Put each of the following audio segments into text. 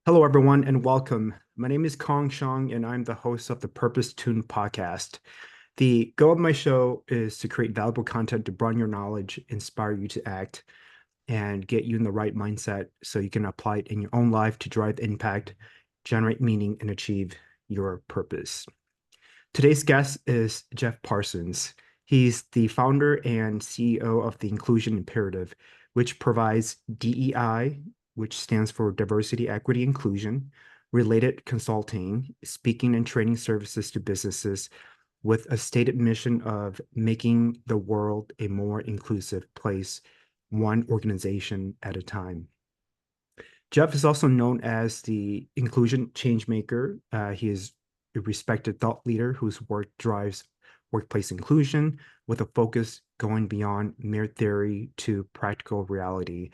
Hello, everyone, and welcome. My name is Kong Shang, and I'm the host of the Purpose Tuned podcast. The goal of my show is to create valuable content to broaden your knowledge, inspire you to act, and get you in the right mindset so you can apply it in your own life to drive impact, generate meaning, and achieve your purpose. Today's guest is Geffrye Parsons. He's the founder and CEO of the Inclusion Imperative, which provides DEI, which stands for Diversity, Equity, Inclusion, related consulting, speaking, and training services to businesses with a stated mission of making the world a more inclusive place, one organization at a time. Jeff is also known as the inclusion changemaker. He is a respected thought leader whose work drives workplace inclusion with a focus going beyond mere theory to practical reality,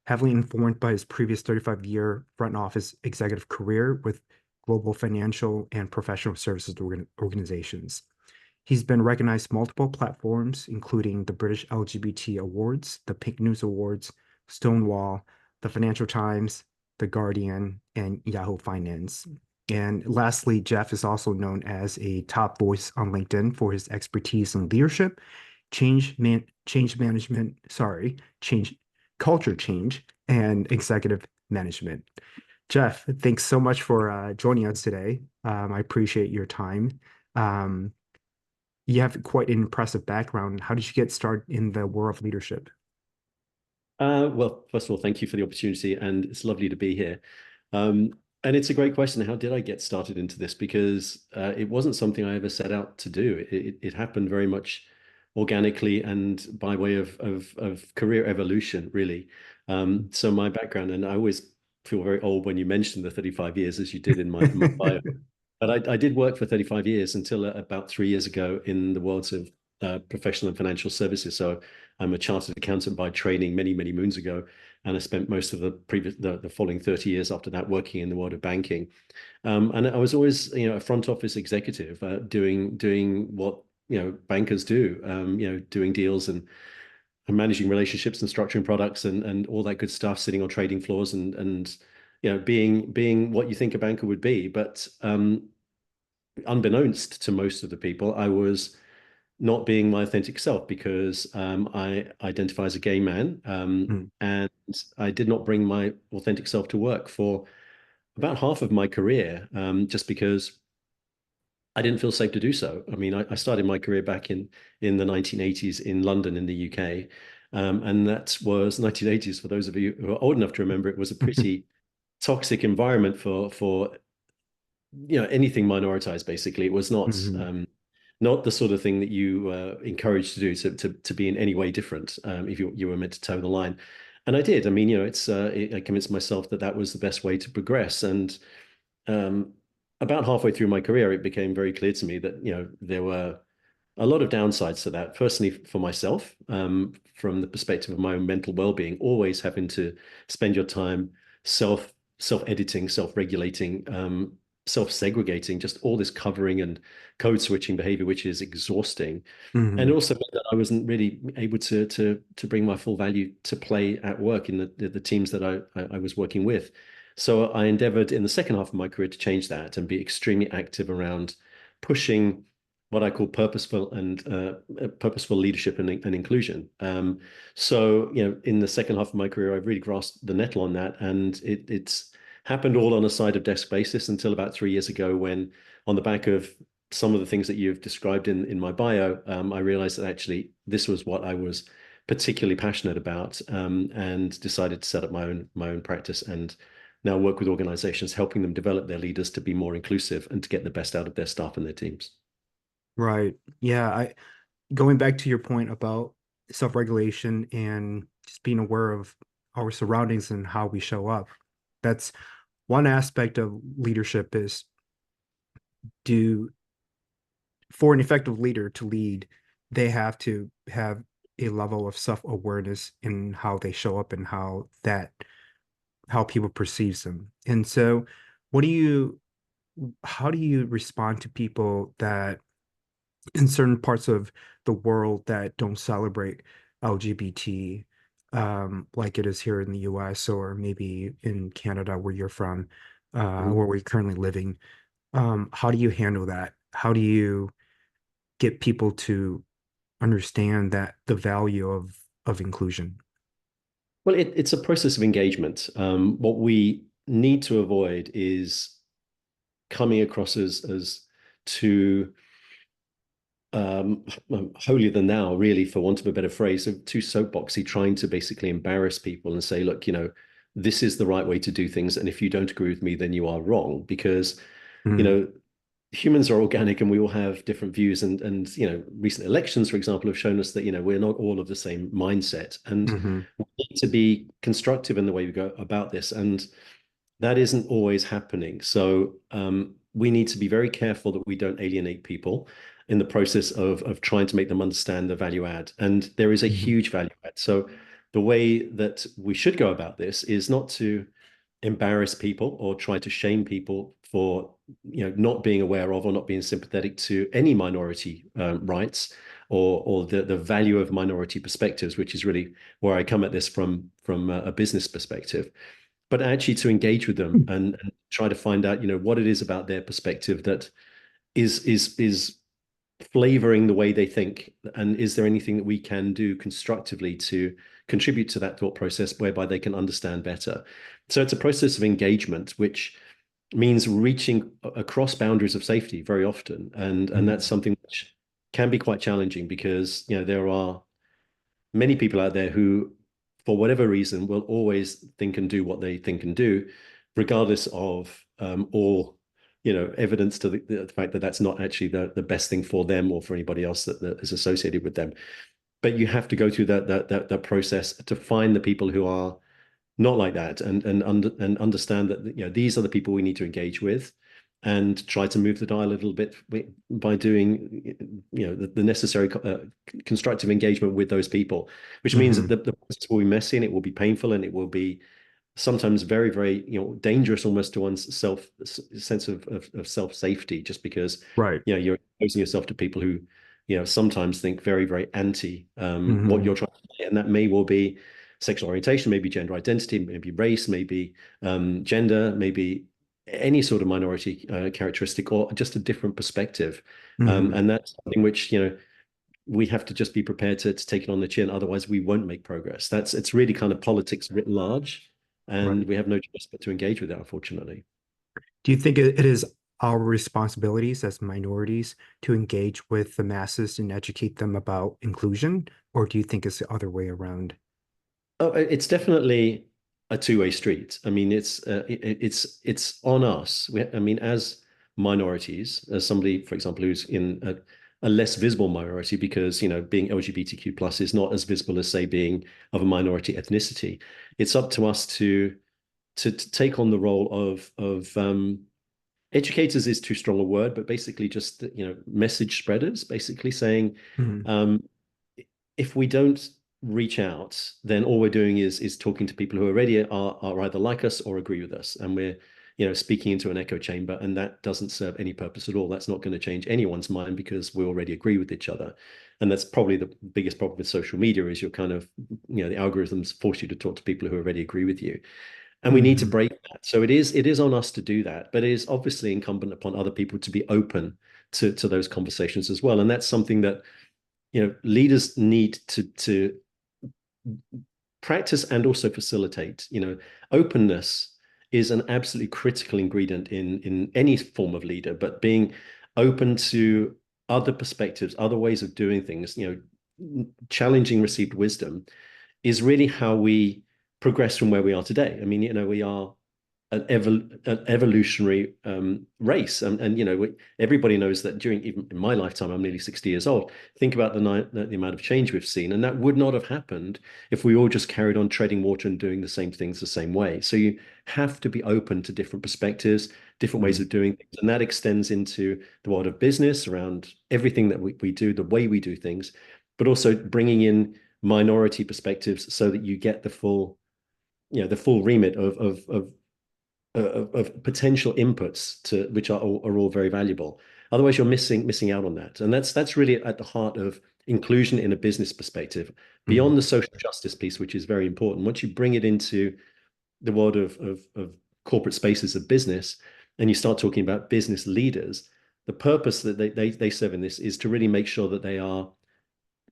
heavily informed by his previous 35-year front office executive career with global financial and professional services organizations. He's been recognized multiple platforms, including the British LGBT Awards, the Pink News Awards, Stonewall, the Financial Times, The Guardian, and Yahoo Finance. And lastly, Jeff is also known as a top voice on LinkedIn for his expertise in leadership, change culture change, and executive management. Jeff, thanks so much for joining us today. I appreciate your time. Um, you have quite an impressive background. How did you get started in the world of leadership? Well, first of all, thank you for the opportunity, and it's lovely to be here. And it's a great question. How did I get started into this? Because it wasn't something I ever set out to do. It happened very much organically and by way of career evolution, really. So my background, and I always feel very old when you mention the 35 years, as you did in my bio. But I did work for 35 years until about 3 years ago in the worlds of professional and financial services. So I'm a chartered accountant by training many moons ago, and I spent most of the following 30 years after that working in the world of banking. And I was always, a front office executive, doing what bankers do, doing deals and managing relationships and structuring products and all that good stuff, sitting on trading floors and being what you think a banker would be. But unbeknownst to most of the people, I was not being my authentic self because I identify as a gay man, Mm. and I did not bring my authentic self to work for about half of my career, just because I didn't feel safe to do so. I mean, I started my career back in the 1980s in London in the UK, and that was 1980s. For those of you who are old enough to remember, it was a pretty toxic environment for anything minoritized. Basically, it was not. Mhm. Not the sort of thing that you encouraged to do to be in any way different, if you were meant to toe the line. And I did. I mean, I convinced myself that that was the best way to progress. And um, about halfway through my career, it became very clear to me that there were a lot of downsides to that. Personally, for myself, from the perspective of my own mental well-being, always having to spend your time self-editing, self-regulating, self-segregating, just all this covering and code switching behavior, which is exhausting. And it Mhm. also meant that I wasn't really able to bring my full value to play at work in the teams that I was working with. So I endeavored in the second half of my career to change that and be extremely active around pushing what I call purposeful leadership and inclusion. So in the second half of my career, I really grasped the nettle on that, and it's happened all on a side of desk basis until about 3 years ago, when on the back of some of the things that you've described in my bio, I realized that actually this was what I was particularly passionate about, and decided to set up my own practice and now work with organizations, helping them develop their leaders to be more inclusive and to get the best out of their staff and their teams. Right. Yeah. Going back to your point about self-regulation and just being aware of our surroundings and how we show up. That's one aspect of leadership is do for an effective leader to lead, they have to have a level of self-awareness in how they show up and how people perceives them. And so what do you how do you respond to people that in certain parts of the world that don't celebrate LGBT, like it is here in the US or maybe in Canada where you're from? Mhm. where we're currently living. How do you handle that? How do you get people to understand that the value of inclusion? Well, it's a process of engagement. What we need to avoid is coming across as too holier than thou, really, for want of a better phrase, of too soapboxy, trying to basically embarrass people and say, look, this is the right way to do things, and if you don't agree with me, then you are wrong. Because, you Mm, know, humans are organic and we all have different views, and recent elections, for example, have shown us that we're not all of the same mindset, and hmm we need to be constructive in the way we go about this, and that isn't always happening. So we need to be very careful that we don't alienate people in the process of trying to make them understand the value add. And there is a hmm huge value add. So the way that we should go about this is not to embarrass people or try to shame people for not being aware of or not being sympathetic to any minority rights, or the value of minority perspectives, which is really where I come at this from a business perspective, but actually to engage with them and try to find out what it is about their perspective that is flavoring the way they think, and is there anything that we can do constructively to contribute to that thought process whereby they can understand better. So it's a process of engagement, which means reaching across boundaries of safety very often, and that's hmm something which can be quite challenging, because there are many people out there who, for whatever reason, will always think and do what they think and do, regardless of all evidence to the fact that that's not actually the best thing for them or for anybody else that is associated with them. But you have to go through that process to find the people who are not like that, and understand that these are the people we need to engage with, and try to move the dial a little bit by doing the necessary constructive engagement with those people, which means that hmm the process will be messy, and it will be painful, and it will be sometimes very, very dangerous, almost to one's sense of self safety, just because Right. you're exposing yourself to people who sometimes think very, very anti what hmm you're trying to say, and that may well be sexual orientation, maybe gender identity, maybe race, maybe gender, maybe any sort of minority characteristic, or just a different perspective. hmm And that's something which we have to just be prepared to take it on the chin. Otherwise, we won't make progress. It's really kind of politics writ large, and Right. we have no choice but to engage with it, unfortunately. Do you think it is our responsibilities as minorities to engage with the masses and educate them about inclusion, or do you think it's the other way around? Oh, it's definitely a two-way street. I mean, it's on us. I mean, as minorities, as somebody, for example, who's in a less visible minority, because being LGBTQ plus is not as visible as, say, being of a minority ethnicity. It's up to us to take on the role of educators is too strong a word, but basically just message spreaders, basically saying, hmm um, if we don't reach out, then all we're doing is talking to people who already are either like us or agree with us, and we're speaking into an echo chamber, and that doesn't serve any purpose at all. That's not going to change anyone's mind, because we already agree with each other. And that's probably the biggest problem with social media, is you're kind of the algorithms force you to talk to people who already agree with you, and we need to hmm break that. So it is on us to do that, but it is obviously incumbent upon other people to be open to those conversations as well. And that's something that leaders need to practice and also facilitate. Openness is an absolutely critical ingredient in any form of leader, but being open to other perspectives, other ways of doing things, challenging received wisdom, is really how we progress from where we are today. I mean, we are an evolutionary race, and everybody knows that during, even in my lifetime, I'm nearly 60 years old. Think about the amount of change we've seen, and that would not have happened if we all just carried on treading water and doing the same things the same way. So you have to be open to different perspectives, different ways hmm of doing things, and that extends into the world of business, around everything that we do, the way we do things, but also bringing in minority perspectives, so that you get the full remit of potential inputs, to which are all very valuable. Otherwise, you're missing out on that, and that's really at the heart of inclusion in a business perspective, hmm beyond the social justice piece, which is very important. Once you bring it into the world of corporate spaces of business, and you start talking about business leaders, the purpose that they serve in this is to really make sure that they are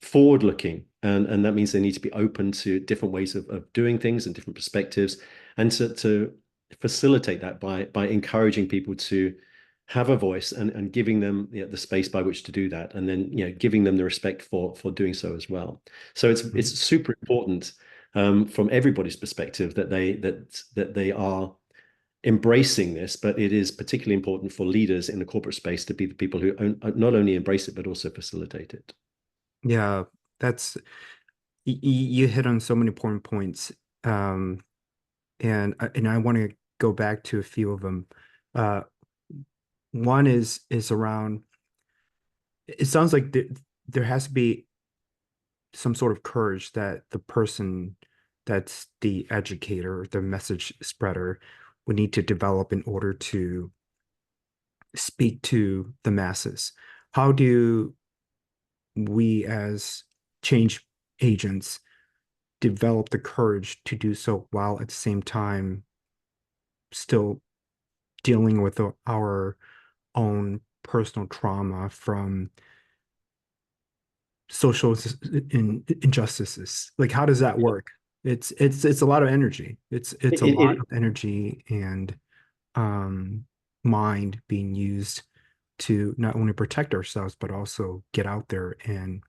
forward looking, and that means they need to be open to different ways of doing things and different perspectives, and to facilitate that by encouraging people to have a voice and giving them, the space by which to do that, and then giving them the respect for doing so as well. So it's super important, from everybody's perspective, that they are embracing this, but it is particularly important for leaders in the corporate space to be the people who not only embrace it but also facilitate it. Yeah, that's you hit on so many important points. Um, and I want to go back to a few of them. Uh, one is around. It sounds like there has to be some sort of courage that the person that's the educator, the message spreader, would need to develop in order to speak to the masses. How do we as change agents develop the courage to do so while at the same time still dealing with our own personal trauma from social injustices? Like, how does that work? It's a lot of energy. It's It, a lot it, of energy and um mind being used to not only protect ourselves but also get out there and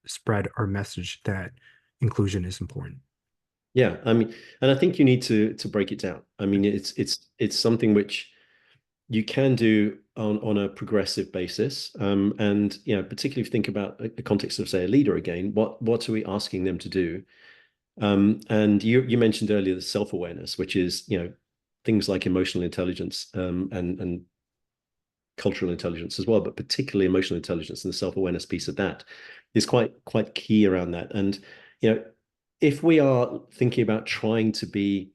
spread our message that inclusion is important. yeah, I mean, and I think you need to break it down. I mean, it's something which you can do on a progressive basis, and particularly if you think about the context of, say, a leader again, what are we asking them to do? And you mentioned earlier the self-awareness, which is things like emotional intelligence, and cultural intelligence as well, but particularly emotional intelligence, and the self-awareness piece of that is quite key around that. And if we are thinking about trying to be,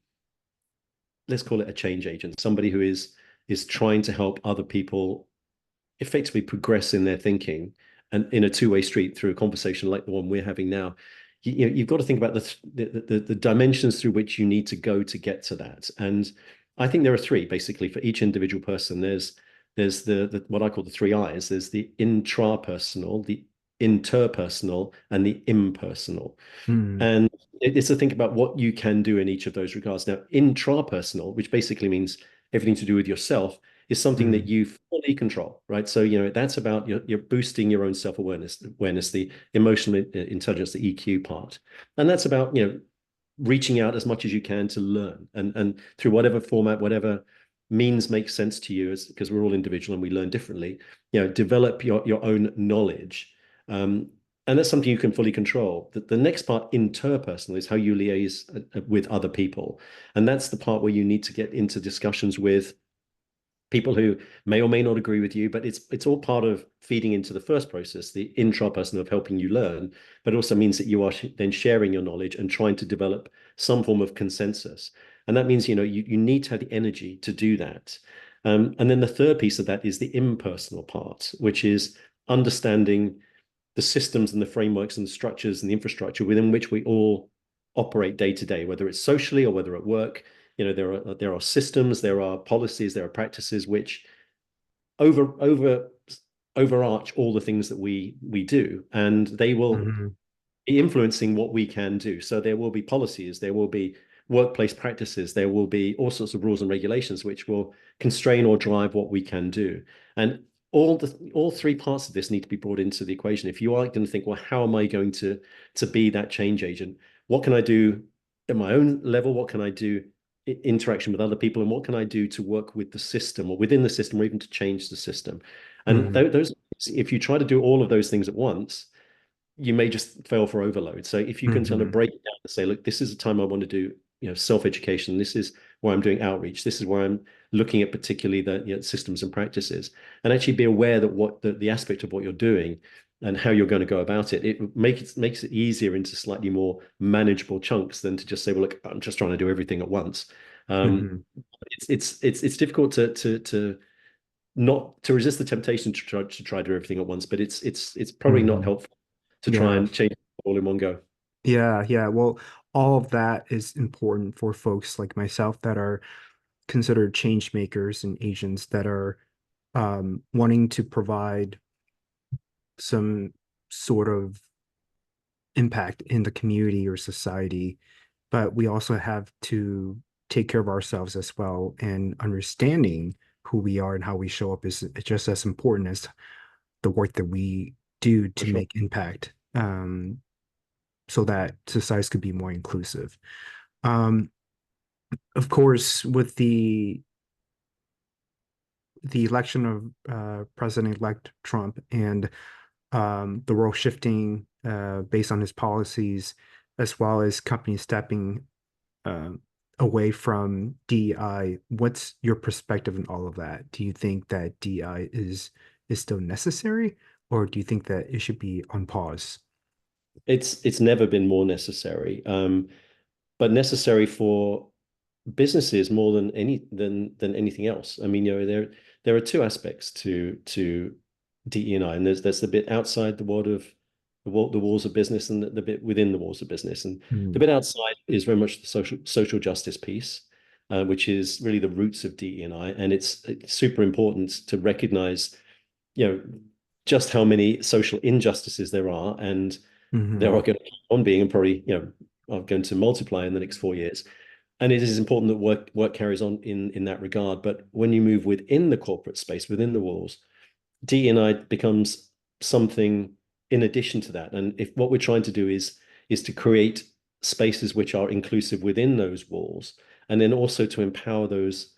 let's call it a change agent, somebody who is trying to help other people effectively progress in their thinking, and in a two-way street through a conversation like the one we're having now, you've got to think about the dimensions through which you need to go to get to that. And I think there are three basically for each individual person. There's the what I call the three I's. There's the intrapersonal, the interpersonal, and the impersonal. Mm, And it's to think about what you can do in each of those regards. Now, intrapersonal, which basically means everything to do with yourself, is something that mm, you fully control, right? So, that's about you're boosting your own self-awareness, the emotional intelligence, the EQ part. And that's about, reaching out as much as you can to learn, and through whatever format, whatever means makes sense to you, as because we're all individual and we learn differently, develop your own knowledge. Um, and that's something you can fully control. The next part, interpersonal, is how you liaise with other people. And that's the part where you need to get into discussions with people who may or may not agree with you, but it's all part of feeding into the first process, the intrapersonal, of helping you learn, but it also means that you are then sharing your knowledge and trying to develop some form of consensus. And that means, you need to have the energy to do that. And then the third piece of that is the impersonal part, which is understanding the systems and the frameworks and the structures and the infrastructure within which we all operate day to day, whether it's socially or whether at work. There are systems, there are policies, there are practices which over overarch all the things that we do, and they will mhm, be influencing what we can do. So there will be policies, there will be workplace practices, there will be all sorts of rules and regulations which will constrain or drive what we can do. And all three parts of this need to be brought into the equation. If you are going to think, well, how am I going to be that change agent? What can I do at my own level? What can I do interaction with other people, and what can I do to work with the system or within the system, or even to change the system? And mhm, those, if you try to do all of those things at once, you may just fail for overload. So if you can kind of mhm, break it down and say, look, this is a time I want to do, self-education. This is where I'm doing outreach. This is where I'm looking at particularly the systems and practices, and actually be aware that what the aspect of what you're doing and how you're going to go about it, makes it easier into slightly more manageable chunks than to just say, well, look, I'm just trying to do everything at once. Um, mhm, it's difficult to not to resist the temptation to try to do everything at once, but it's probably not mhm. helpful to try Yeah, and change it all in one go. yeah, yeah. Well, all of that is important for folks like myself that are considered change makers and agents that are wanting to provide some sort of impact in the community or society, but we also have to take care of ourselves as well. And understanding who we are and how we show up is just as important as the work that we do For to sure. make impact, so that societies could be more inclusive. Um, of course, with the election of President-elect Trump and the world shifting based on his policies, as well as companies stepping uh, away from DEI. What's your perspective on all of that? Do you think that DEI is still necessary, or do you think that it should be on pause? It's never been more necessary, but necessary for businesses more than anything else. I mean, there are two aspects to DE&I, and there's the bit outside the world of the walls of business, and the bit within the walls of business. And the Mm, bit outside is very much the social justice piece, which is really the roots of DE&I, and it's super important to recognize, you know, just how many social injustices there are, and there mhm, are going to keep on being, and probably, are going to multiply in the next 4 years. And it is important that work carries on in that regard. But when you move within the corporate space, within the walls, DE&I becomes something in addition to that. And if what we're trying to do is to create spaces which are inclusive within those walls, and then also to empower those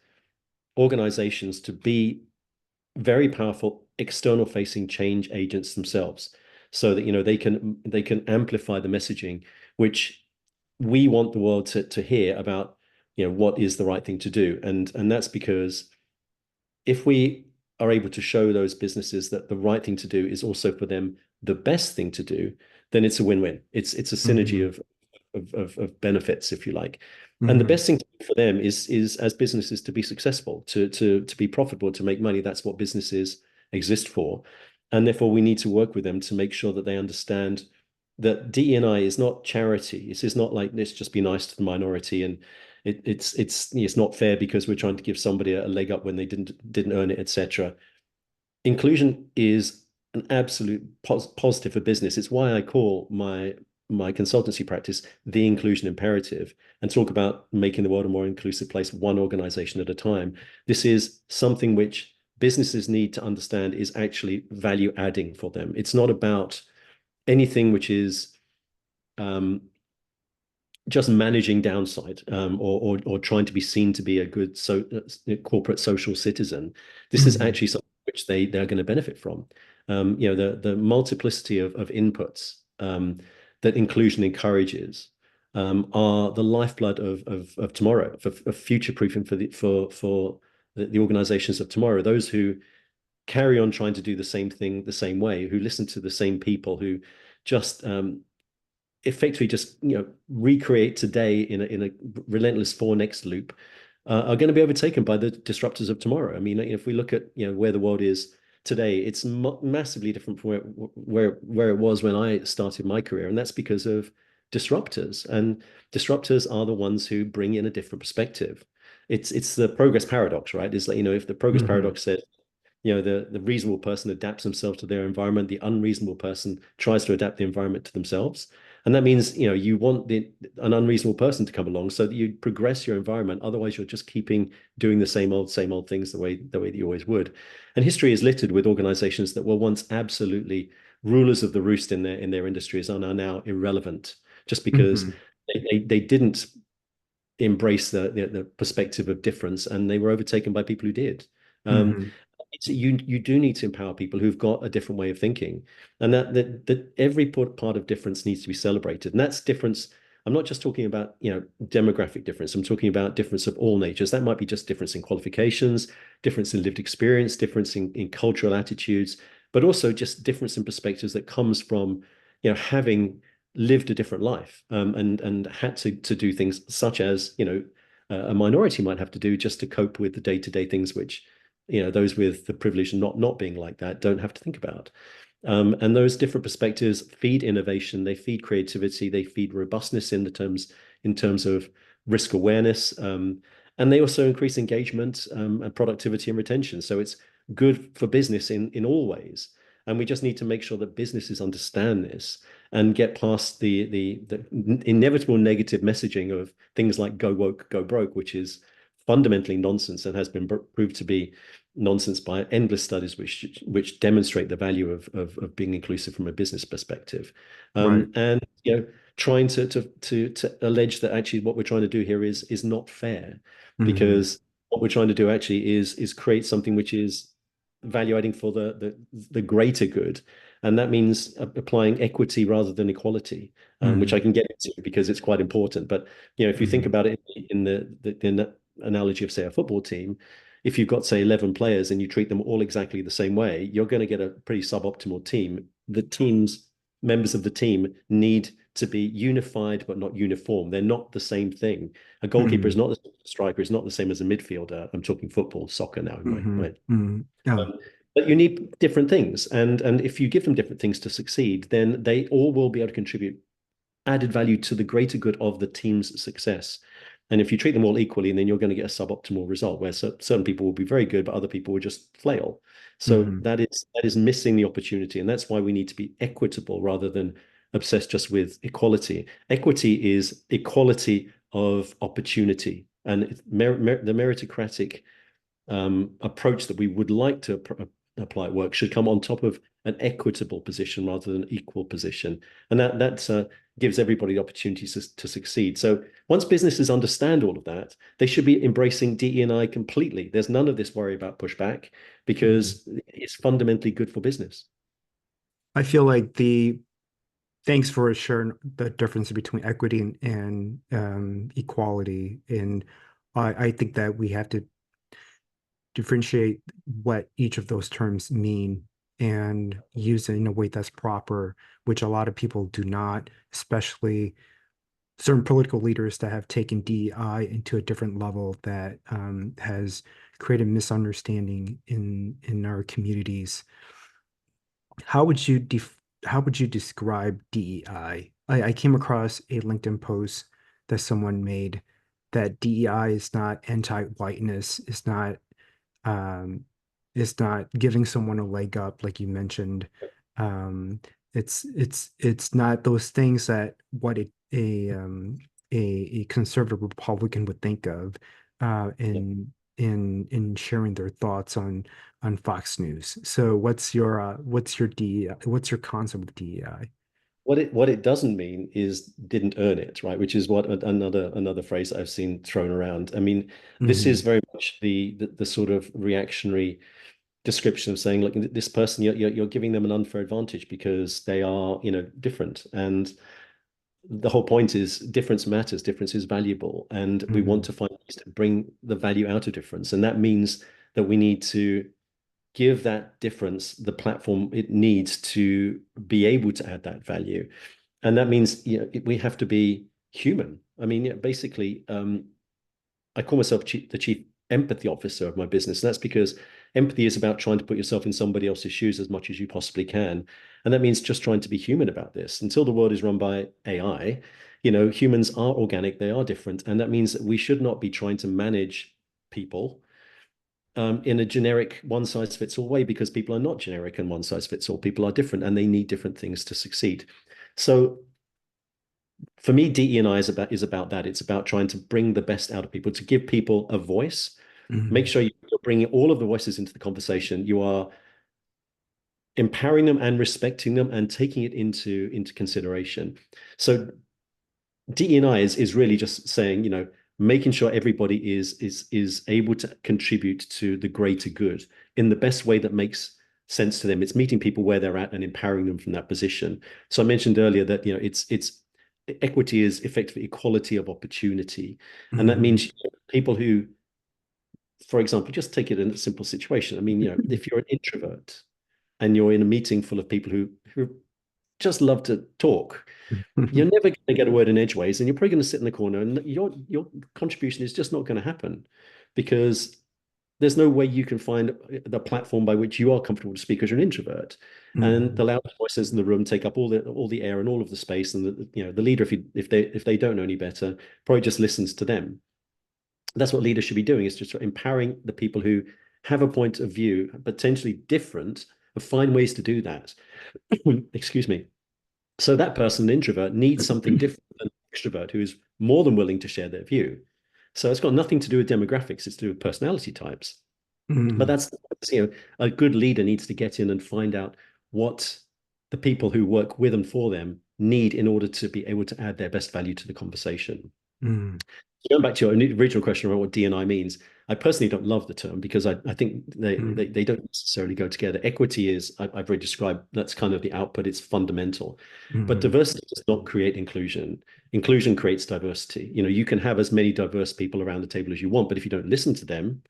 organizations to be very powerful external facing change agents themselves, so that they can amplify the messaging which we want the world to hear about, what is the right thing to do. And that's because if we are able to show those businesses that the right thing to do is also for them the best thing to do, then it's a win-win. It's a synergy mhm, of benefits, if you like. And the mhm, best thing to do for them is as businesses to be successful, to be profitable, to make money. That's what businesses exist for. And therefore we need to work with them to make sure that they understand that DE&I is not charity. This is not like, let's just be nice to the minority, and it's not fair because we're trying to give somebody a leg up when they didn't earn it, etc. Inclusion is an absolute positive for business. It's why I call my consultancy practice the inclusion imperative, and talk about making the world a more inclusive place, one organization at a time. This is something which businesses need to understand is actually value adding for them. It's not about anything which is um, just managing downside, or trying to be seen to be a good corporate social citizen. This is mhm, actually something which they're going to benefit from. The multiplicity of inputs that inclusion encourages are the lifeblood of tomorrow, of future proofing for the organizations of tomorrow. Those who carry on trying to do the same thing the same way, who listen to the same people, who just effectively just recreate today in a relentless for next loop, are going to be overtaken by the disruptors of tomorrow. I mean, if we look at where the world is today, it's massively different from where it was when I started my career, and that's because of disruptors. And disruptors are the ones who bring in a different perspective. It's the progress paradox, right? Is that, if the progress mhm, paradox says, the reasonable person adapts themselves to their environment, the unreasonable person tries to adapt the environment to themselves. And that means, you want an unreasonable person to come along so that you progress your environment. Otherwise, you're just keeping doing the same old things the way that you always would. And history is littered with organizations that were once absolutely rulers of the roost in their industries and are now irrelevant, just because mhm, they didn't embrace the perspective of difference, and they were overtaken by people who did. Um, mhm, you do need to empower people who've got a different way of thinking, and that every part of difference needs to be celebrated. And that's difference. I'm not just talking about demographic difference. I'm talking about difference of all natures. That might be just difference in qualifications, difference in lived experience, difference in cultural attitudes, but also just difference in perspectives that comes from having lived a different life, and had to do things such as a minority might have to do just to cope with the day-to-day things which those with the privilege of not being like that don't have to think about. And those different perspectives feed innovation, they feed creativity, they feed robustness in terms of risk awareness, and they also increase engagement and productivity and retention. So it's good for business in all ways. And we just need to make sure that businesses understand this and get past the inevitable negative messaging of things like go woke, go broke, which is fundamentally nonsense and has been proved to be nonsense by endless studies which demonstrate the value of being inclusive from a business perspective. Right. And trying to allege that actually what we're trying to do here is not fair, Hmm. because what we're trying to do actually is create something which is value adding for the greater good. And that means applying equity rather than equality, which I Hmm. can get into because it's quite important. But if you think Hmm. about it in the analogy of, say, a football team, if you've got, say, 11 players and you treat them all exactly the same way, you're going to get a pretty suboptimal team. The members of the team need to be unified but not uniform. They're not the same thing. A goalkeeper is Hmm. not the same as a striker, is not the same as a midfielder. I'm talking football, soccer now in Hmm. my Hmm. Yeah. but you need different things, and if you give them different things to succeed, then they all will be able to contribute added value to the greater good of the team's success. And if you treat them all equally, then you're going to get a suboptimal result where certain people will be very good, but other people will just flail. So Hmm. that is missing the opportunity, and that's why we need to be equitable rather than obsessed just with equality. Equity is equality of opportunity, and the meritocratic approach that we would like to apply at work should come on top of an equitable position rather than an equal position. And that gives everybody the opportunities to succeed. So once businesses understand all of that, they should be embracing DE&I completely. There's none of this worry about pushback Hmm. because it's fundamentally good for business. I feel like thanks for sharing the difference between equity and equality. And I think that we have to differentiate what each of those terms mean and use it in a way that's proper, which a lot of people do not, especially certain political leaders that have taken DEI into a different level that has created misunderstanding in our communities. How would you how would you describe DEI? I came across a LinkedIn post that someone made that DEI is not anti-whiteness, um, it's not giving someone a leg up, like you mentioned. Um, it's not those things that what a conservative Republican would think of Yeah. in sharing their thoughts on Fox News. So what's your concept of DEI? What it doesn't mean is didn't earn it, right? Which is what another phrase that I've seen thrown around. I mean, this is Hmm. very much the sort of reactionary description of saying, look, this person, you're giving them an unfair advantage because they are, different. And the whole point is difference matters, difference is valuable, and we want Hmm. to find ways to bring the value out of difference. And that means that we need to give that difference the platform it needs to be able to add that value. And that means we have to be human. I mean, basically, I call myself the chief empathy officer of my business. And that's because empathy is about trying to put yourself in somebody else's shoes as much as you possibly can. And that means just trying to be human about this. Until the world is run by AI, humans are organic, they are different. And that means that we should not be trying to manage people in a generic one size fits all way, because people are not generic and one size fits all. People are different and they need different things to succeed. So for me, DE&I is about that. It's about trying to bring the best out of people, to give people a voice. Make Hmm. sure you're bringing all of the voices into the conversation. You are empowering them and respecting them and taking it into consideration. So DE&I is really just saying, making sure everybody is able to contribute to the greater good in the best way that makes sense to them. It's meeting people where they're at and empowering them from that position. So I mentioned earlier that it's equity is effectively equality of opportunity, and that Hmm. means people who, for example, just take it in a simple situation. I mean, if you're an introvert and you're in a meeting full of people who just love to talk, you're never going to get a word in edgeways, and you're probably going to sit in the corner, and your contribution is just not going to happen because there's no way you can find the platform by which you are comfortable to speak because you're an introvert. And Hmm. the loud voices in the room take up all the air and all of the space. And the leader, if they don't know any better, probably just listens to them. That's what leaders should be doing, is just empowering the people who have a point of view, potentially different, and find ways to do that. Excuse me. So that person, an introvert, needs something different than an extrovert who is more than willing to share their view. So it's got nothing to do with demographics, it's to do with personality types. But Mm, a good leader needs to get in and find out what the people who work with and for them need in order to be able to add their best value to the conversation. mm, Going back to your original question around what D&I means, I personally don't love the term because I think mm, they don't necessarily go together. Equity is, I've already described, that's kind of the output, it's fundamental. But mm, diversity does not create inclusion. Inclusion creates diversity. You can have as many diverse people around the table as you want, but if you don't listen to them,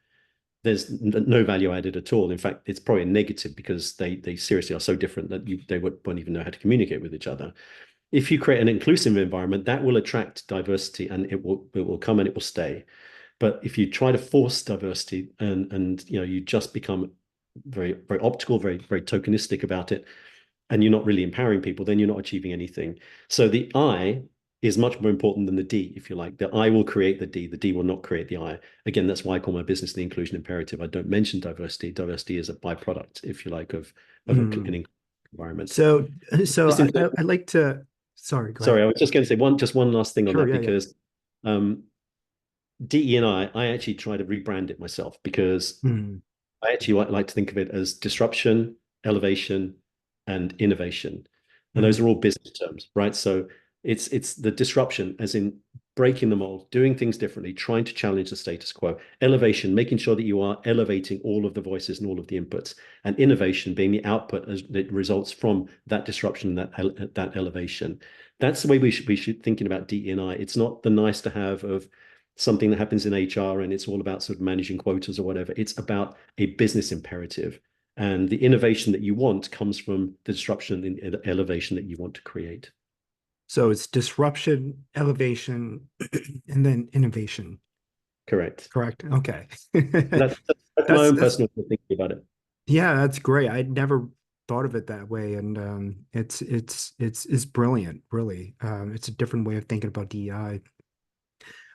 there's no value added at all. In fact, it's probably a negative because they seriously are so different that they won't even know how to communicate with each other. If you create an inclusive environment, that will attract diversity and it will come and it will stay. But if you try to force diversity and you just become very optical, very tokenistic about it, and you're not really empowering people, then you're not achieving anything. So the I is much more important than the D, if you like. The I will create the D. The D will not create the I. Again, that's why I call my business the inclusion imperative. I don't mention diversity. Diversity is a byproduct, if you like, of mm. an environment. So, so Just in I'd like to, sorry, go Sorry, ahead. I was just going to say one last thing on Sure, that, yeah, yeah. because um, DE&I actually try to rebrand it myself because Mm, I actually like to think of it as disruption, elevation, and innovation. And those mm. are all business terms, right? So it's the disruption, as in breaking the mold, doing things differently, trying to challenge the status quo. Elevation, making sure that you are elevating all of the voices and all of the inputs. And innovation being the output as that results from that disruption, that elevation. That's the way we should thinking about DE&I. It's not the nice to have of something that happens in HR and it's all about sort of managing quotas or whatever. It's about a business imperative. And the innovation that you want comes from the disruption and elevation that you want to create. So it's disruption, elevation, and then innovation. Correct. Correct. Okay. That's my That's own that's personal thinking about it. yeah, that's great. I'd never thought of it that way, and it's brilliant, really. It's a different way of thinking about DEI.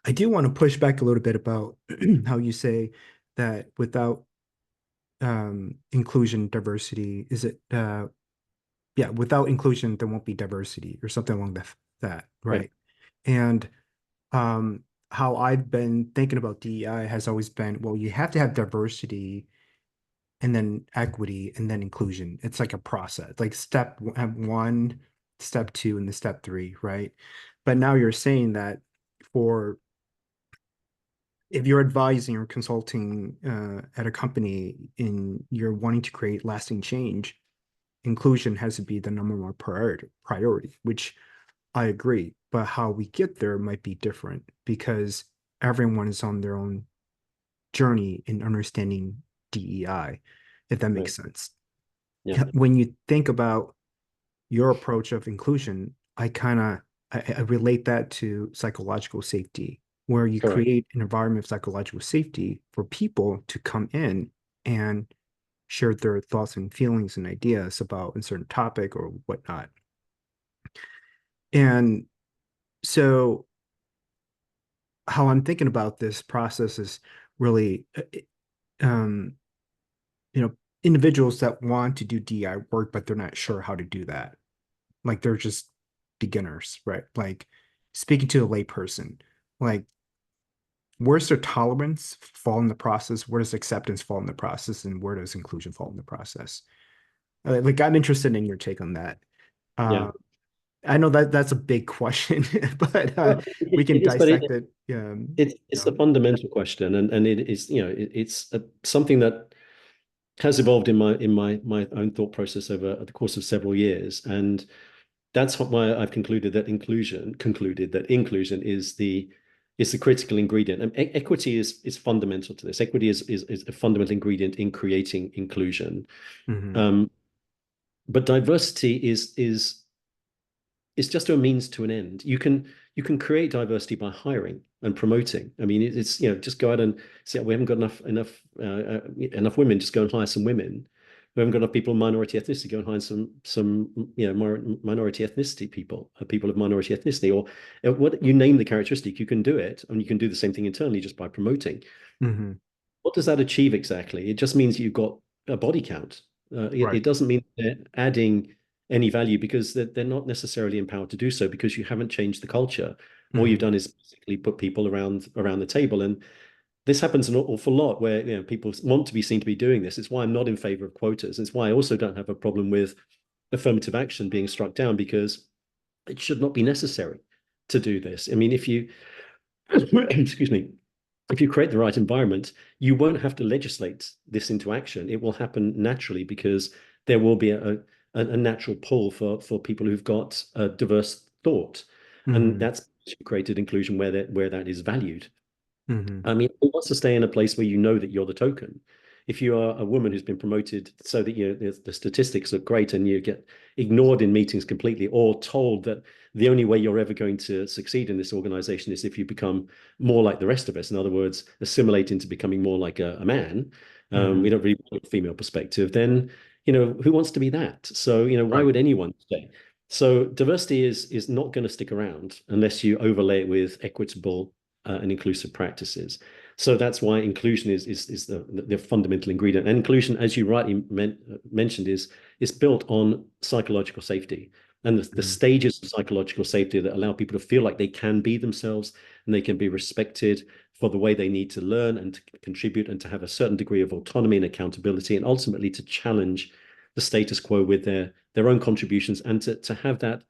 I do want to push back a little bit about how you say that without inclusion, diversity, is it yeah, without inclusion, there won't be diversity or something along that, Right. right? And um, how I've been thinking about DEI has always been, well, you have to have diversity and then equity and then inclusion. It's like a process, like one, step two, and the step three, right? But now you're saying that for if you're advising or consulting at a company and you're wanting to create lasting change, inclusion has to be the number one priority, which I agree. But how we get there might be different because everyone is on their own journey in understanding DEI, if that Right. makes sense. Yeah. When you think about your approach of inclusion, I relate that to psychological safety, where you Correct. create an environment of psychological safety for people to come in and share their thoughts and feelings and ideas about a certain topic or whatnot. And so how I'm thinking about this process is really um, you know, individuals that want to do DI work, but they're not sure how to do that. Like they're just beginners, right? Like speaking to a layperson, like where's their tolerance fall in the process? Where does acceptance fall in the process? And where does inclusion fall in the process? Like I'm interested in your take on that. Yeah. Uh, I know that that's a big question, but Well, we can it is, but dissect it. it's a fundamental question, and it is, it's something that has evolved in my own thought process over the course of several years, and that's why I've concluded that inclusion is the critical ingredient, and equity is fundamental to this. Equity is a fundamental ingredient in creating inclusion, Mhm. um, but diversity is just a means to an end. You can create diversity by hiring and promoting. I mean, just go out and say we haven't got enough women. Just go and hire some women. We haven't got enough people of minority ethnicity. Go and hire some minority ethnicity people, people of minority ethnicity, or what you name the characteristic, you can do it, and you can do the same thing internally just by promoting. Hmm. What does that achieve exactly? It just means you've got a body count. Right. It doesn't mean they're adding any value because they're not necessarily empowered to do so because you haven't changed the culture. All you've Hmm. done is basically put people around the table, and this happens an awful lot where people want to be seen to be doing this. It's why I'm not in favor of quotas. It's why I also don't have a problem with affirmative action being struck down because it should not be necessary to do this. I mean, if you excuse me, if you create the right environment, you won't have to legislate this into action. It will happen naturally because there will be a natural pull for people who've got a diverse thought, and Hmm. that's created inclusion where that is valued. Hmm. I mean, who wants to stay in a place where you know that you're the token? If you are a woman who's been promoted so that the statistics look great and you get ignored in meetings completely, or told that the only way you're ever going to succeed in this organization is if you become more like the rest of us. In other words, assimilate into becoming more like a man. We Hmm. don't really want a female perspective. Then, who wants to be that? So, why Right. would anyone stay? So diversity is not going to stick around unless you overlay it with equitable and inclusive practices. So that's why inclusion is the fundamental ingredient. And inclusion, as you rightly mentioned, is built on psychological safety and the Mhm. stages of psychological safety that allow people to feel like they can be themselves and they can be respected for the way they need to learn and to contribute and to have a certain degree of autonomy and accountability and ultimately to challenge the status quo with their own contributions and to have that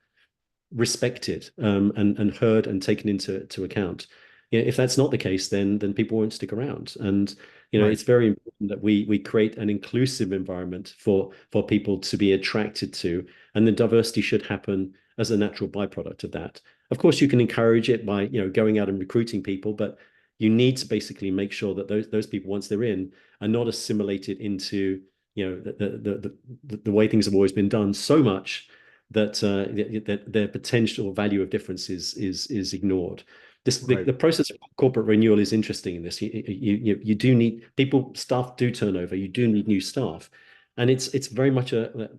respected and heard and taken into account. If that's not the case, then people won't stick around. And Right. it's very important that we create an inclusive environment for people to be attracted to, and the diversity should happen as a natural byproduct of that. Of course, you can encourage it by going out and recruiting people, but you need to basically make sure that those people, once they're in, are not assimilated into the way things have always been done so much that their potential value of difference is ignored. Right. The process of corporate renewal is interesting in this. You do need people, staff do turnover. You do need new staff, and it's very much a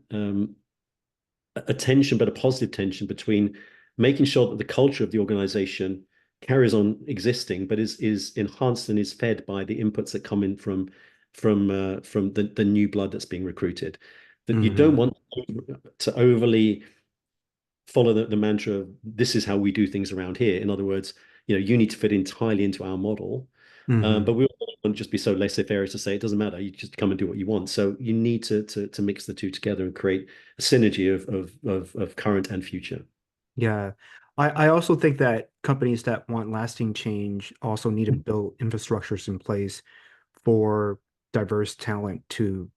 tension, but a positive tension between making sure that the culture of the organization carries on existing, but is enhanced and is fed by the inputs that come in from the new blood that's being recruited. That you don't Hmm. want to overly follow the mantra of this is how we do things around here. In other words, you need to fit entirely into our model. Hmm. But we won't just be so laissez-faire as to say it doesn't matter. You just come and do what you want. So you need to mix the two together and create a synergy of current and future. Yeah. I also think that companies that want lasting change also need to build infrastructures in place for diverse talent to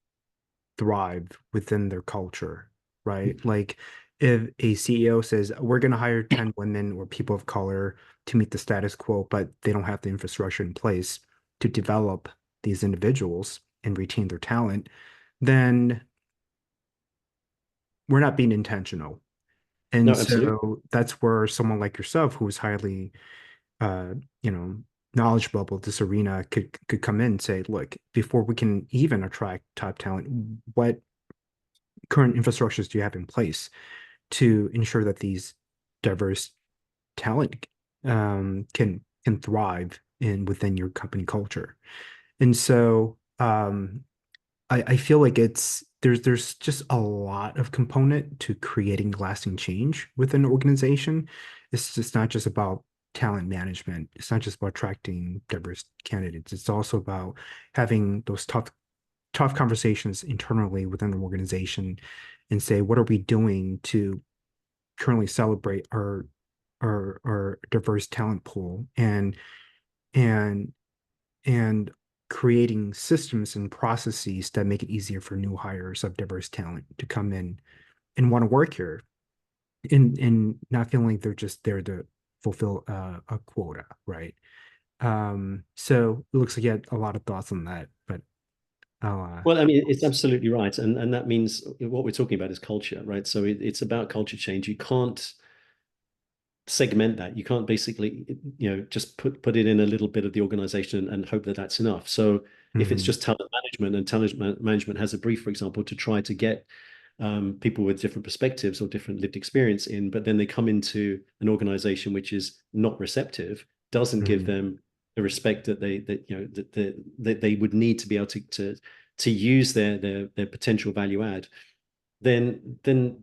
thrive within their culture, right? Like if a CEO says, we're going to hire 10 women or people of color to meet the status quo, but they don't have the infrastructure in place to develop these individuals and retain their talent, then we're not being intentional. No, And absolutely. so that's where someone like yourself, who's highly, uh, you know, knowledgeable about this arena, could come in and say, look, before we can even attract top talent, what current infrastructures do you have in place to ensure that these diverse talent can thrive in within your company culture? And so I feel like there's just a lot of component to creating lasting change within an organization. It's just not just about talent management. It's not just about attracting diverse candidates. It's also about having those tough conversations internally within the organization and say, what are we doing to currently celebrate our diverse talent pool and and creating systems and processes that make it easier for new hires of diverse talent to come in and want to work here and not feeling like they're just there to fulfill a quota, right? So it looks like you had a lot of thoughts on that, but I'll Well, I mean, it's absolutely right, and that means what we're talking about is culture, right? So it's about culture change. You can't segment that. You can't basically, just put it in a little bit of the organization and hope that that's enough. So if it's Hmm. just talent management, and talent management has a brief, for example, to try to get people with different perspectives or different lived experience in, but then they come into an organization which is not receptive, doesn't give Hmm. them the respect that they would need to be able to use their potential value add, then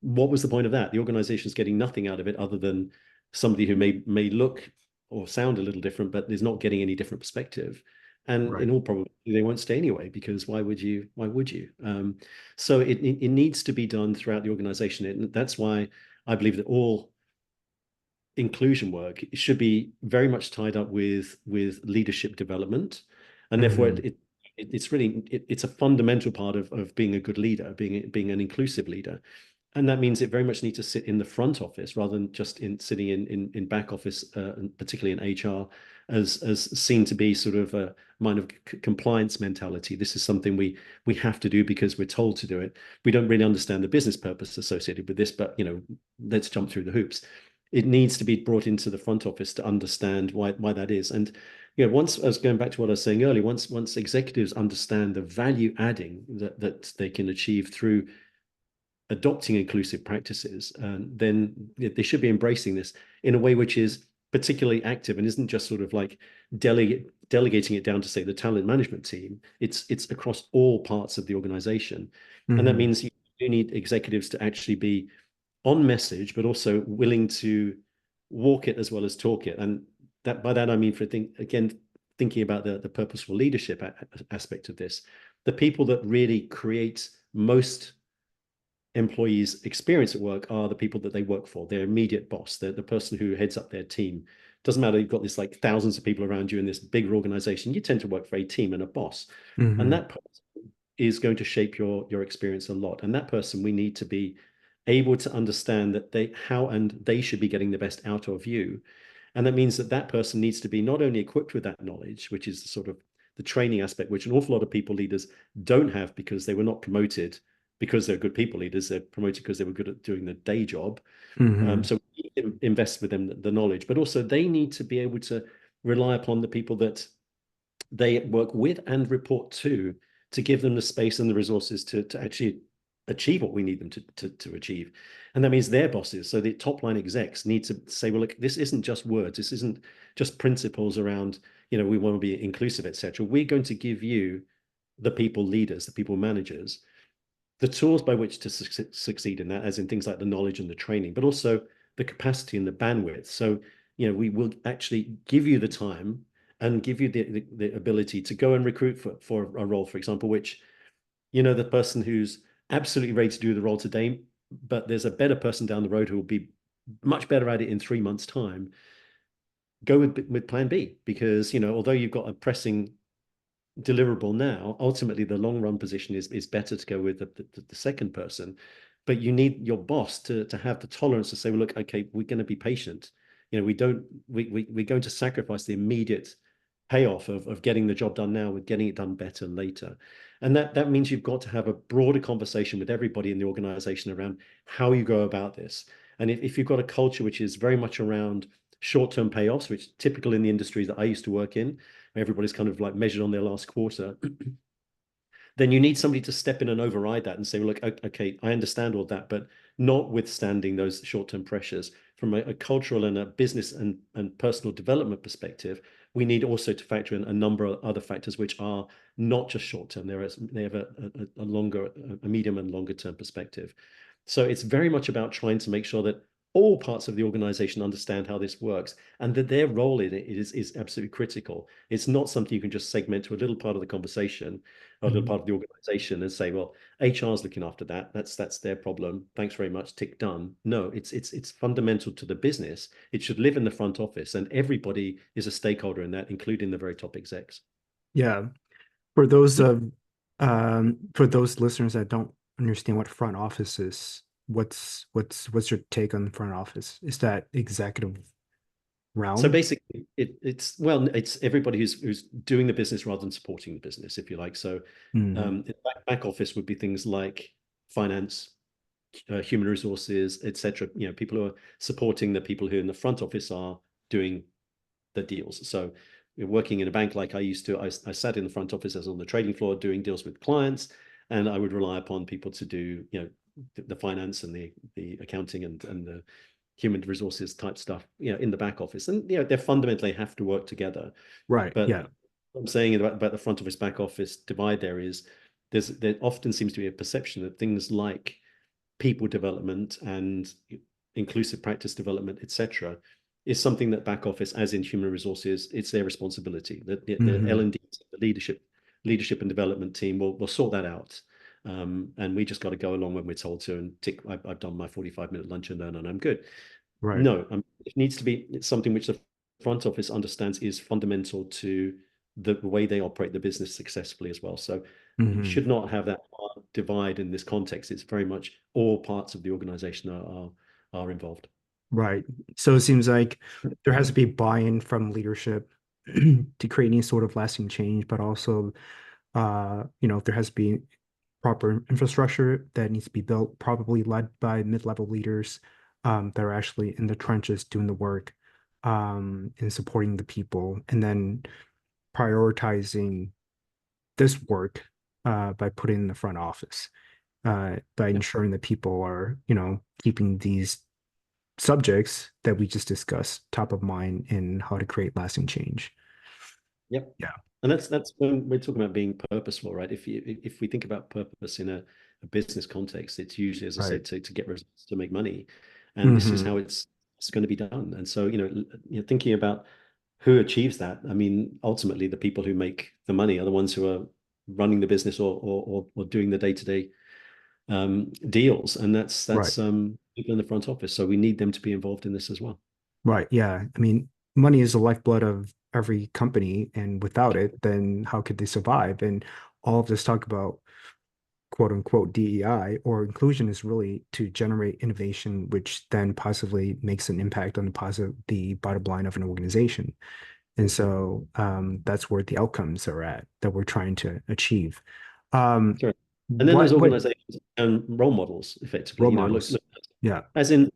what was the point of that? The organization is getting nothing out of it other than somebody who may look or sound a little different, but is not getting any different perspective. And Right. in all probability, they won't stay anyway, because why would you? Why would you? So it needs to be done throughout the organization. And that's why I believe that all inclusion work should be very much tied up with leadership development, and therefore Hmm. it's a fundamental part of being a good leader, being an inclusive leader. And that means it very much needs to sit in the front office rather than just sitting in back office, and particularly in HR, as seen to be sort of a mind of compliance mentality. This is something we have to do because we're told to do it. We don't really understand the business purpose associated with this, but let's jump through the hoops. It needs to be brought into the front office to understand why that is. And once, I was going back to what I was saying earlier, once executives understand the value adding that they can achieve through adopting inclusive practices, then they should be embracing this in a way which is particularly active and isn't just sort of like delegating it down to, say, the talent management team. It's across all parts of the organization. And that Hmm. means you do need executives to actually be on message, but also willing to walk it as well as talk it. And that, by that I mean, thinking about the purposeful leadership aspect of this, the people that really create most employees' experience at work are the people that they work for, their immediate boss, the person who heads up their team. Doesn't matter, you've got this like thousands of people around you in this bigger organization, you tend to work for a team and a boss. And Hmm. that person is going to shape your experience a lot. And that person, we need to be able to understand that they should be getting the best out of you. And that means that that person needs to be not only equipped with that knowledge, which is sort of the training aspect, which an awful lot of people leaders don't have because they were not promoted because they're good people leaders. They're promoted because they were good at doing the day job. Hmm. So we invest with them the knowledge, but also they need to be able to rely upon the people that they work with and report to give them the space and the resources to actually achieve what we need them to achieve. And that means their bosses, so the top line execs, need to say, well, look, this isn't just words, this isn't just principles around, we want to be inclusive, etc. We're going to give you, the people leaders, the people managers, the tools by which to succeed in that, as in things like the knowledge and the training, but also the capacity and the bandwidth. So, we will actually give you the time and give you the ability to go and recruit for a role, for example, which, the person who's absolutely ready to do the role today, but there's a better person down the road who will be much better at it in 3 months' time. Go with plan B, because, although you've got a pressing deliverable now, ultimately the long run position is better to go with the second person. But you need your boss to have the tolerance to say, well, look, okay, we're going to be patient. We're going to sacrifice the immediate payoff of getting the job done now with getting it done better later. And that means you've got to have a broader conversation with everybody in the organization around how you go about this. And if you've got a culture which is very much around short-term payoffs, which is typical in the industries that I used to work in, where everybody's kind of like measured on their last quarter, then you need somebody to step in and override that and say, well, look, okay, I understand all that, but notwithstanding those short-term pressures, from a cultural and a business and personal development perspective, we need also to factor in a number of other factors which are not just short-term. They have a medium and longer term perspective. So it's very much about trying to make sure that all parts of the organization understand how this works, and that their role in it is absolutely critical. It's not something you can just segment to a little part of the conversation, or a little Hmm. part of the organization, and say, well, HR is looking after that. That's their problem. Thanks very much. Tick, done. No, it's fundamental to the business. It should live in the front office, and everybody is a stakeholder in that, including the very top execs. Yeah. For those listeners that don't understand what front office is, what's your take on the front office? Is that executive So realm? basically, it's everybody who's doing the business rather than supporting the business, if you like. So Hmm. back office would be things like finance, human resources, etc. People who are supporting the people who in the front office are doing the deals. So working in a bank like I used to, I sat in the front office as on the trading floor doing deals with clients, and I would rely upon people to do the finance and the accounting and the human resources type stuff in the back office, and they fundamentally have to work together. Right. But Yeah. what I'm saying about the front office back office divide there is there often seems to be a perception that things like people development and inclusive practice development, etc., is something that back office, as in human resources, it's their responsibility. The Hmm. L&D, the leadership and development team will sort that out. And we just got to go along when we're told to and tick. I've done my 45-minute lunch and learn, and I'm good. Right. No, it needs to be something which the front office understands is fundamental to the way they operate the business successfully as well. So you Hmm. should not have that divide in this context. It's very much all parts of the organization are involved. Right. So it seems like there has to be buy-in from leadership to create any sort of lasting change, but also, there has to be proper infrastructure that needs to be built, probably led by mid-level leaders that are actually in the trenches doing the work and supporting the people, and then prioritizing this work by putting in the front office, by Yeah. ensuring that people are, keeping these subjects that we just discussed top of mind in how to create lasting change. Yep. Yeah. And that's when we're talking about being purposeful, right? If we think about purpose in a business context, it's usually, as I Right. said, to get results, to make money, and this is Hmm. how it's going to be done. And so thinking about who achieves that. I mean, ultimately, the people who make the money are the ones who are running the business or doing the day-to-day deals, and that's Right. people in the front office. So we need them to be involved in this as well. Right. Yeah. I mean, money is the lifeblood of every company, and without it, then how could they survive? And all of this talk about quote unquote DEI or inclusion is really to generate innovation, which then possibly makes an impact on the bottom line of an organization. And so that's where the outcomes are at that we're trying to achieve. Um, Correct. And then those what organizations and role models, effectively, role models? look Yeah. as in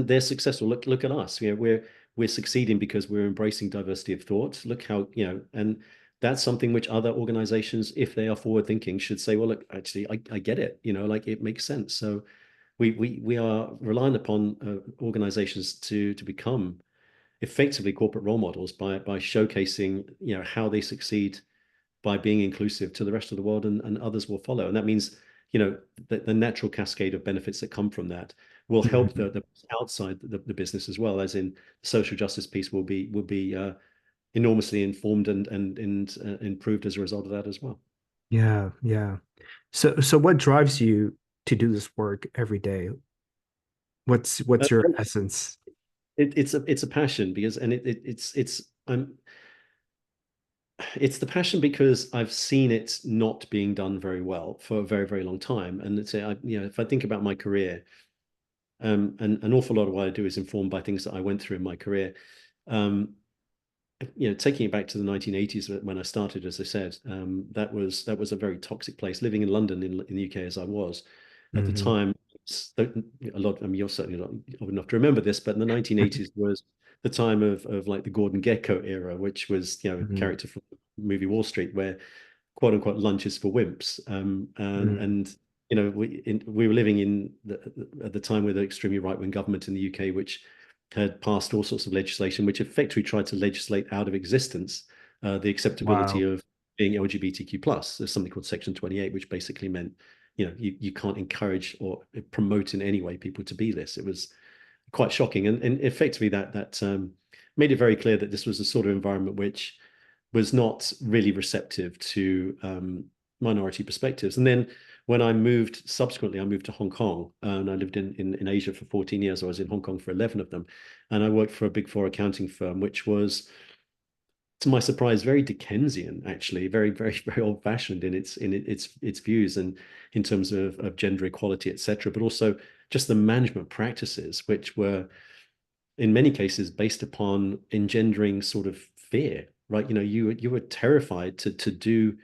they're successful. Look at us. We're succeeding because we're embracing diversity of thought. Look how, and that's something which other organizations, if they are forward thinking, should say, well, look, actually, I get it, like it makes sense. So we are relying upon organizations to become effectively corporate role models by showcasing, how they succeed by being inclusive to the rest of the world, and others will follow. And that means, the natural cascade of benefits that come from that will help Mhm. the outside the business as well, as in the social justice piece will be enormously informed and improved as a result of that as well. Yeah, yeah. So what drives you to do this work every day? What's your Well, essence? it's a passion because and it's the passion because I've seen it not being done very well for a very, very long time. And if I think about my career, and an awful lot of what I do is informed by things that I went through in my career. Um, Taking it back to the 1980s when I started, as I said, that was a very toxic place. Living in London in the UK as I was at the Hmm. time, a lot. I mean, you're certainly not old enough to remember this, but in the 1980s was the time of like the Gordon Gekko era, which was a Hmm. character from the movie Wall Street, where quote unquote lunch is for wimps. And we were living at the time with an extremely right wing government in the UK, which had passed all sorts of legislation, which effectively tried to legislate out of existence the acceptability Wow. of being LGBTQ plus. There's something called Section 28, which basically meant you can't encourage or promote in any way people to be this. It was quite shocking, and effectively that made it very clear that this was a sort of environment which was not really receptive to minority perspectives. And then when I moved subsequently, I moved to Hong Kong, and I lived in Asia for 14 years. I was in Hong Kong for 11 of them, and I worked for a Big Four accounting firm, which was, to my surprise, very Dickensian, actually, very, very, very old-fashioned in its views and in terms of gender equality, etc. But also just the management practices, which were in many cases based upon engendering sort of fear, right? You were terrified to do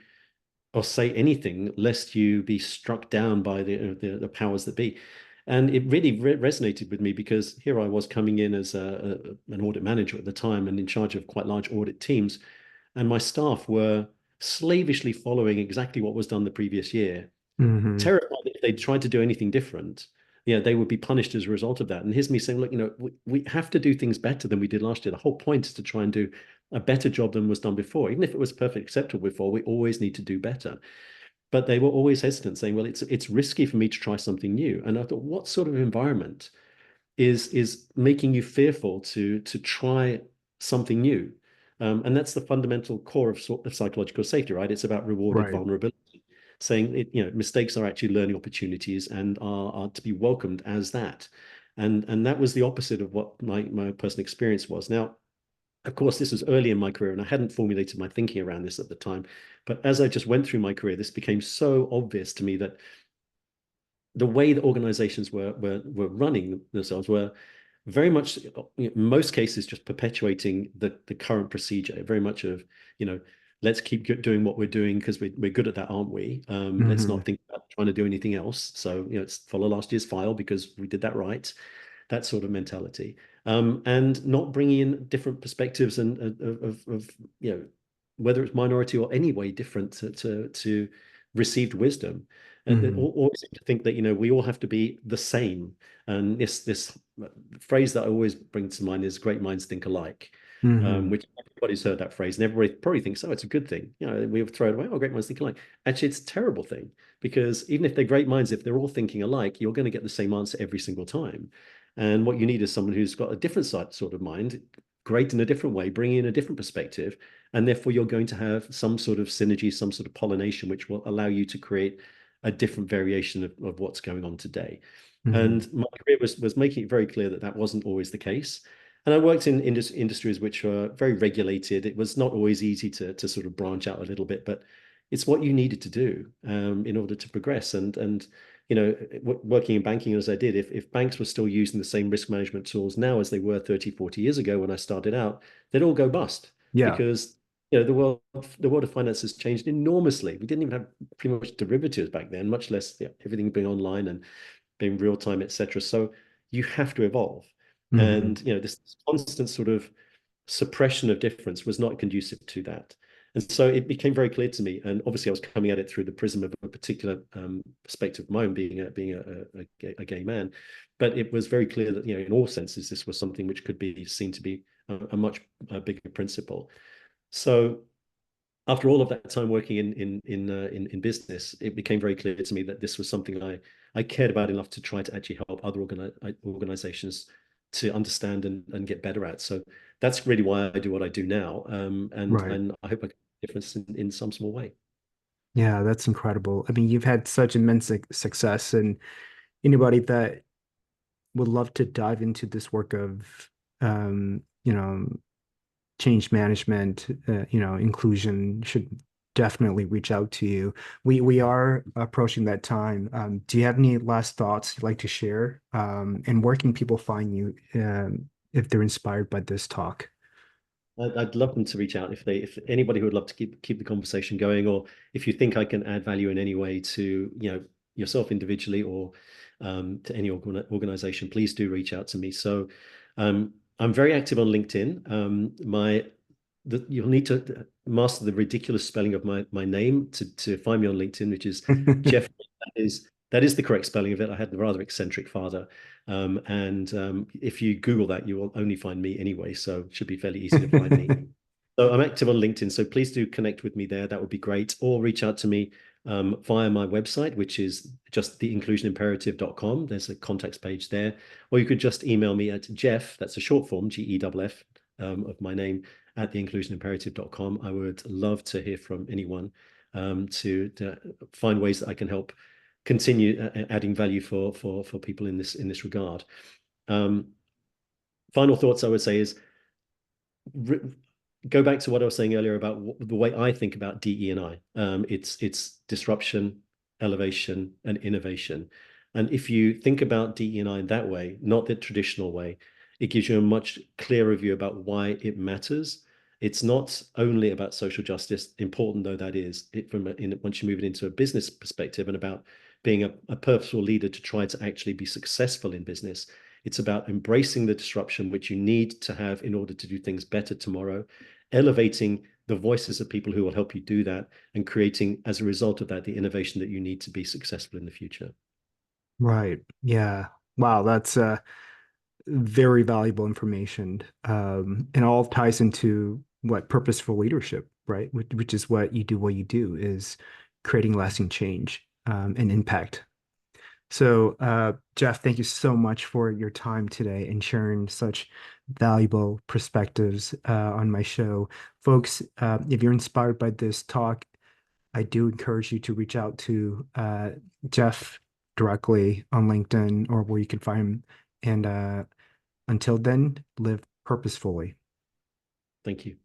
or say anything lest you be struck down by the powers that be. And it really resonated with me because here I was coming in as an audit manager at the time and in charge of quite large audit teams. And my staff were slavishly following exactly what was done the previous year, Hmm. terrified that if they tried to do anything different, they would be punished as a result of that. And here's me saying, look, we have to do things better than we did last year. The whole point is to try and do a better job than was done before. Even if it was perfectly acceptable before, we always need to do better. But they were always hesitant, saying, well, it's risky for me to try something new. And I thought, what sort of environment is making you fearful to try something new? And that's the fundamental core of psychological safety, right? It's about rewarded Right. vulnerability, saying mistakes are actually learning opportunities and are to be welcomed as that. And that was the opposite of what my personal experience was. Now, of course, this was early in my career and I hadn't formulated my thinking around this at the time. But as I just went through my career, this became so obvious to me that the way that organizations were running themselves were very much, in most cases, just perpetuating the current procedure, very much of, let's keep doing what we're doing because we're good at that, aren't we? Let's Hmm. not think about trying to do anything else. So, let's follow last year's file because we did that right, that sort of mentality, and not bringing in different perspectives and of whether it's minority or any way different to received wisdom. They Hmm. always seem to think that we all have to be the same. And this phrase that I always bring to mind is "great minds think alike." Hmm. Which everybody's heard that phrase, and everybody probably thinks, "Oh, it's a good thing." We throw it away. Oh, great minds think alike. Actually, it's a terrible thing because even if they're great minds, if they're all thinking alike, you're going to get the same answer every single time. And what you need is someone who's got a different sort of mind, great in a different way, bringing in a different perspective, and therefore you're going to have some sort of synergy, some sort of pollination, which will allow you to create a different variation of what's going on today. Hmm. And my career was making it very clear that that wasn't always the case. And I worked in industries which were very regulated. It was not always easy to sort of branch out a little bit, but it's what you needed to do in order to progress. And working in banking as I did, if banks were still using the same risk management tools now as they were 30, 40 years ago when I started out, they'd all go bust Yeah. because the world of finance has changed enormously. We didn't even have pretty much derivatives back then, much less everything being online and being real time, etc. So you have to evolve. Hmm. And this constant sort of suppression of difference was not conducive to that. And so it became very clear to me, and obviously I was coming at it through the prism of a particular perspective of my own, being a gay man, but it was very clear that in all senses this was something which could be seen to be a much bigger principle. So after all of that time working in business, it became very clear to me that this was something I cared about enough to try to actually help other organizations to understand and get better at. So that's really why I do what I do now, and Right. and I hope I can make a difference in some small way. Yeah, that's incredible. I mean, you've had such immense success, and anybody that would love to dive into this work of, um, you know, change management, inclusion should definitely reach out to you. We are approaching that time. Do you have any last thoughts you'd like to share? And where can people find you if they're inspired by this talk? I'd love them to reach out if anybody who would love to keep the conversation going, or if you think I can add value in any way to yourself individually or to any organization, please do reach out to me. So I'm very active on LinkedIn. You'll need to master the ridiculous spelling of my name to find me on LinkedIn, which is Jeff. That is the correct spelling of it. I had a rather eccentric father. And if you Google that, you will only find me anyway. So it should be fairly easy to find me. So I'm active on LinkedIn. So please do connect with me there. That would be great. Or reach out to me via my website, which is just theinclusionimperative.com. There's a contacts page there. Or you could just email me at Jeff, that's a short form, GEFF, of my name, at theinclusionimperative.com. I would love to hear from anyone to find ways that I can help continue adding value for people in this regard. Um, Final thoughts I would say is go back to what I was saying earlier about the way I think about DE&I. It's disruption, elevation, and innovation. And if you think about DE&I in that way, not the traditional way, it gives you a much clearer view about why it matters. It's not only about social justice, important though that is, once you move it into a business perspective and about being a purposeful leader to try to actually be successful in business. It's about embracing the disruption which you need to have in order to do things better tomorrow, elevating the voices of people who will help you do that, and creating, as a result of that, the innovation that you need to be successful in the future. Right. Yeah. Wow, that's very valuable information. And all ties into what purposeful leadership, right? Which is what you do is creating lasting change and impact. So, Jeff, thank you so much for your time today and sharing such valuable perspectives on my show. Folks, if you're inspired by this talk, I do encourage you to reach out to Jeff directly on LinkedIn or where you can find him. And until then, live purposefully. Thank you.